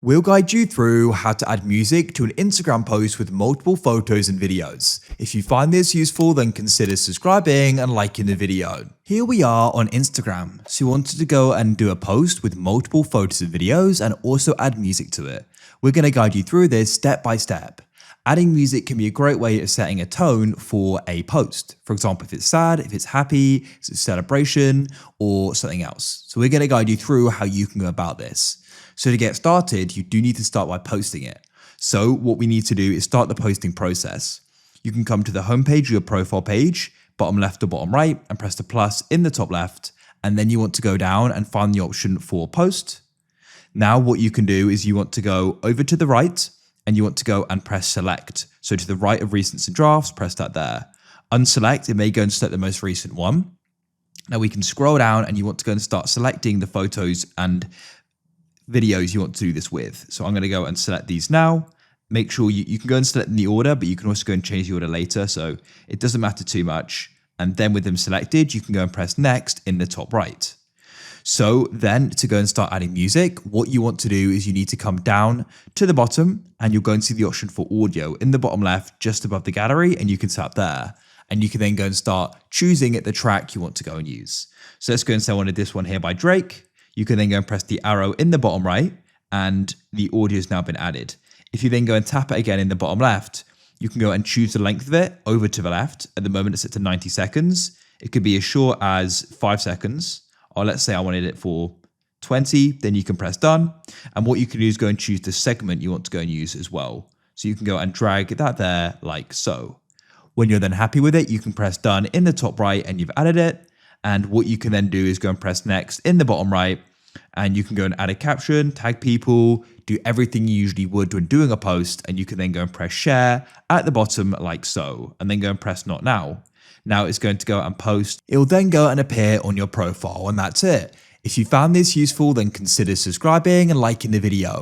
We'll guide you through how to add music to an Instagram post with multiple photos and videos. If you find this useful, then consider subscribing and liking the video. Here we are on Instagram, so we wanted to go and do a post with multiple photos and videos and also add music to it. We're going to guide you through this step by step. Adding music can be a great way of setting a tone for a post. For example, if it's sad, if it's happy, if it's a celebration, or something else. So we're going to guide you through how you can go about this. So to get started, you do need to start by posting it. So what we need to do is start the posting process. You can come to the homepage of your profile page, bottom left or bottom right, and press the plus in the top left. And then you want to go down and find the option for post. Now what you can do is you want to go over to the right and you want to go and press select. So to the right of recents and drafts, press that there. Unselect, it may go and select the most recent one. Now we can scroll down and you want to go and start selecting the photos and videos you want to do this with. So I'm going to go and select these now. Make sure you can go and select in the order, but you can also go and change the order later. So it doesn't matter too much. And then with them selected, you can go and press next in the top right. So then to go and start adding music, what you want to do is you need to come down to the bottom and you'll go and see the option for audio in the bottom left, just above the gallery, and you can tap there. And you can then go and start choosing the track you want to go and use. So let's go and say I wanted this one here by Drake. You can then go and press the arrow in the bottom right and the audio has now been added. If you then go and tap it again in the bottom left, you can go and choose the length of it over to the left. At the moment it's set to 90 seconds. It could be as short as 5 seconds. Or let's say I wanted it for 20, then you can press done. And what you can do is go and choose the segment you want to go and use as well. So you can go and drag that there like so. When you're then happy with it, you can press done in the top right and you've added it. And what you can then do is go and press next in the bottom right. And you can go and add a caption, tag people, do everything you usually would when doing a post. And you can then go and press share at the bottom like so. And then go and press not now. Now it's going to go and post. It will then go and appear on your profile and that's it. If you found this useful, then consider subscribing and liking the video.